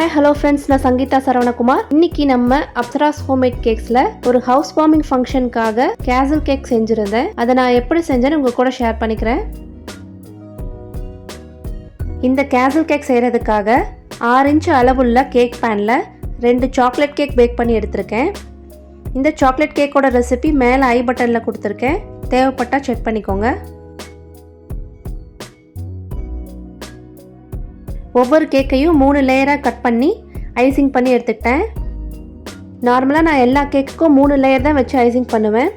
Hi, hello friends, நான் சங்கீதா சரவணகுமார். இன்னைக்கு நம்ம அப்சராஸ் ஹோம்மேட் கேக்ஸ்ல ஒரு ஹவுஸ் வார்மிங் ஃபங்க்ஷனுக்காக கேசல் கேக் செஞ்சிருந்தேன். அதை நான் எப்படி செஞ்சேன்னு உங்க கூட ஷேர் பண்ணிக்கிறேன். இந்த கேசல் கேக் செய்யறதுக்காக 6 இன்ச் அளவுள்ள கேக் பேன்ல 2 சாக்லேட் கேக் பேக் பண்ணி எடுத்திருக்கேன். இந்த சாக்லேட் கேக்கோட ரெசிபி மேலே ஐ பட்டன்ல கொடுத்துருக்கேன். தேவைப்பட்டா செக் பண்ணிக்கோங்க. ஒவ்வொரு கேக்கையும் 3 லேயராக கட் பண்ணி ஐசிங் பண்ணி எடுத்துக்கிட்டேன். நார்மலாக நான் எல்லா கேக்குக்கும் 3 லேயர் தான் வச்சு ஐசிங் பண்ணுவேன்.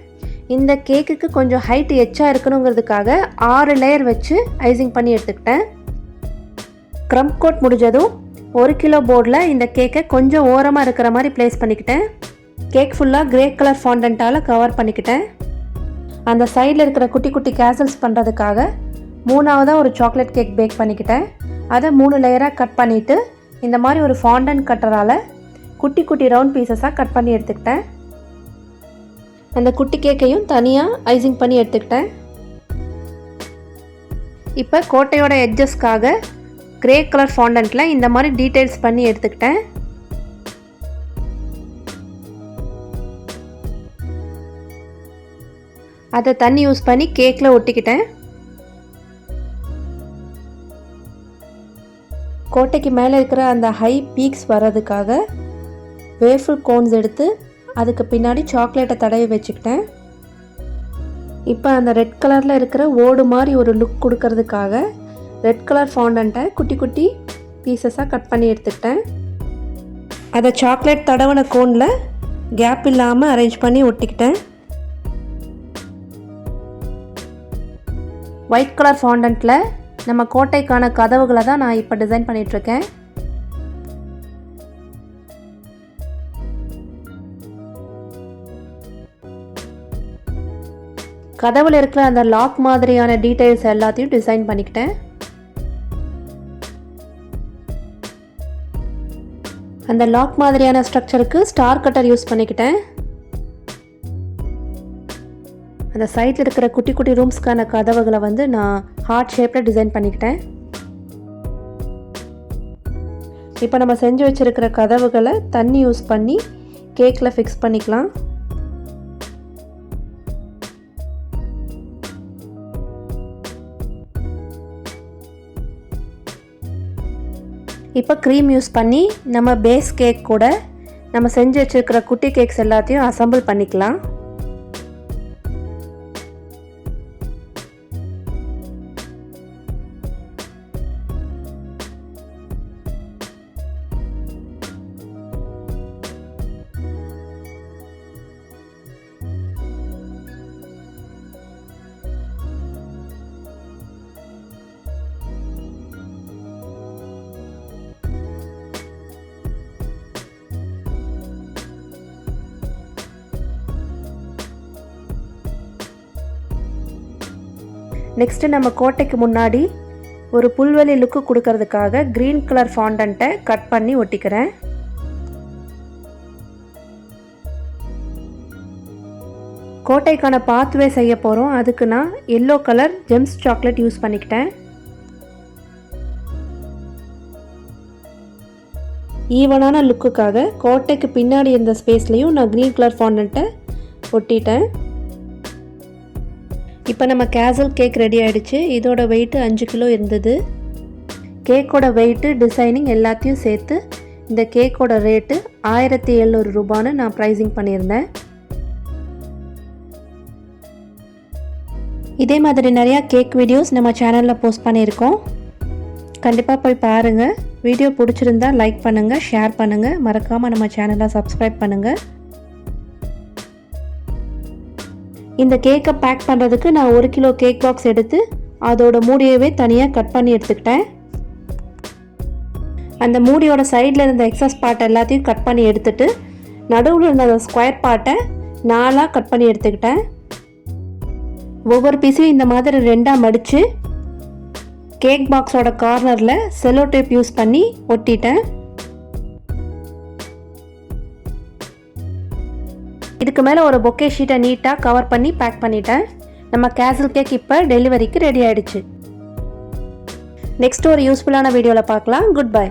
இந்த கேக்குக்கு கொஞ்சம் ஹைட் எச்சா இருக்கணுங்கிறதுக்காக 6 லேயர் வச்சு ஐசிங் பண்ணி எடுத்துக்கிட்டேன். க்ரம் கோட் முடிஞ்சதும் 1 கிலோ போர்டில் இந்த கேக்கை கொஞ்சம் ஓரமாக இருக்கிற மாதிரி ப்ளேஸ் பண்ணிக்கிட்டேன். கேக் ஃபுல்லாக கிரே கலர் ஃபாண்டன்ட்டால் கவர் பண்ணிக்கிட்டேன். அந்த சைடில் இருக்கிற குட்டி குட்டி கேசல்ஸ் பண்ணுறதுக்காக 3ஆவதாக ஒரு சாக்லேட் கேக் பேக் பண்ணிக்கிட்டேன். அதை 3 லேயராக கட் பண்ணிவிட்டு இந்த மாதிரி ஒரு ஃபாண்டன் கட்டரால் குட்டி குட்டி ரவுண்ட் பீசஸாக கட் பண்ணி எடுத்துக்கிட்டேன். அந்த குட்டி கேக்கையும் தனியாக ஐசிங் பண்ணி எடுத்துக்கிட்டேன். இப்போ கோட்டையோட எட்ஜஸ்க்காக கிரே கலர் ஃபாண்டன்ட்டில் இந்த மாதிரி டீட்டெயில்ஸ் பண்ணி எடுத்துக்கிட்டேன். அதை தண்ணி யூஸ் பண்ணி கேக்கில் ஒட்டிக்கிட்டேன். கோட்டைக்கு மேலே இருக்கிற அந்த ஹை பீக்ஸ் வர்றதுக்காக வேஃபிள் கோன்ஸ் எடுத்து அதுக்கு பின்னாடி சாக்லேட்டை தடவி வச்சுக்கிட்டேன். இப்போ அந்த ரெட் கலரில் இருக்கிற ஓடு மாதிரி ஒரு லுக் கொடுக்கறதுக்காக ரெட் கலர் ஃபாண்டன்ட்டை குட்டி குட்டி பீசஸாக கட் பண்ணி எடுத்துக்கிட்டேன். அதை சாக்லேட் தடவின கோனில் கேப் இல்லாமல் அரேஞ்ச் பண்ணி ஒட்டிக்கிட்டேன். ஒயிட் கலர் ஃபாண்டன்ட்டில் நம்ம கோட்டைக்கான கதவுகளை தான் நான் இப்போ டிசைன் பண்ணிகிட்ருக்கேன். கதவுல இருக்கிற அந்த லாக் மாதிரியான டீட்டெயில்ஸ் எல்லாத்தையும் டிசைன் பண்ணிக்கிட்டேன். அந்த லாக் மாதிரியான ஸ்ட்ரக்சருக்கு ஸ்டார் கட்டர் யூஸ் பண்ணிக்கிட்டேன். அந்த சைடில் இருக்கிற குட்டி குட்டி ரூம்ஸ்க்கான கதவுகளை வந்து நான் ஹார்ட் ஷேப்பில் டிசைன் பண்ணிக்கிட்டேன். இப்போ நம்ம செஞ்சு வச்சுருக்கிற கதவுகளை தண்ணி யூஸ் பண்ணி கேக்கில் ஃபிக்ஸ் பண்ணிக்கலாம். இப்போ க்ரீம் யூஸ் பண்ணி நம்ம பேஸ் கேக் கூட நம்ம செஞ்சு வச்சுருக்கிற குட்டி கேக்ஸ் எல்லாத்தையும் அசம்பிள் பண்ணிக்கலாம். நெக்ஸ்ட்டு நம்ம கோட்டைக்கு முன்னாடி ஒரு புல்வெளி லுக்கு கொடுக்கறதுக்காக க்ரீன் கலர் ஃபாண்டன்ட்டை கட் பண்ணி ஒட்டிக்கிறேன். கோட்டைக்கான பாத்வே செய்ய போகிறோம். அதுக்கு நான் yellow colour gems chocolate use பண்ணிக்கிட்டேன். ஈவனான லுக்குக்காக கோட்டைக்கு பின்னாடி இருந்த ஸ்பேஸ்லேயும் நான் க்ரீன் கலர் ஃபாண்டன்ட்டை ஒட்டிட்டேன். இப்போ நம்ம கேசல் கேக் ரெடி ஆகிடுச்சு. இதோட வெயிட்டு 5 கிலோ இருந்தது. கேக்கோட வெயிட்டு டிசைனிங் எல்லாத்தையும் சேர்த்து இந்த கேக்கோட ரேட்டு 1700 ரூபான்னு நான் ப்ரைஸிங் பண்ணியிருந்தேன். இதே மாதிரி நிறையா கேக் வீடியோஸ் நம்ம சேனலில் போஸ்ட் பண்ணியிருக்கோம். கண்டிப்பாக போய் பாருங்கள். வீடியோ பிடிச்சிருந்தா லைக் பண்ணுங்கள், ஷேர் பண்ணுங்கள், மறக்காமல் நம்ம சேனலை சப்ஸ்கிரைப் பண்ணுங்கள். இந்த கேக்கை பேக் பண்ணுறதுக்கு நான் 1 கிலோ கேக் பாக்ஸ் எடுத்து அதோட மூடியவே தனியாக கட் பண்ணி எடுத்துக்கிட்டேன். அந்த மூடியோட சைடில் இருந்த எக்ஸஸ் பார்ட் எல்லாத்தையும் கட் பண்ணி எடுத்துட்டு நடுவில் இருந்த அந்த ஸ்கொயர் பார்ட்டை 4ஆக கட் பண்ணி எடுத்துக்கிட்டேன். ஒவ்வொரு பீஸையும் இந்த மாதிரி 2ஆக மடித்து கேக் பாக்ஸோட கார்னரில் செல்லோ டேப் யூஸ் பண்ணி ஒட்டிட்டேன். இதுக்கு மேலே ஒரு பொக்கே ஷீட்டை நீட்டாக கவர் பண்ணி பேக் பண்ணிட்டேன். நம்ம கேசல் கேக் இப்போ டெலிவரிக்கு ரெடி ஆகிடுச்சு. நெக்ஸ்ட் ஒரு யூஸ்ஃபுல்லான வீடியோவில் பார்க்கலாம். Good bye.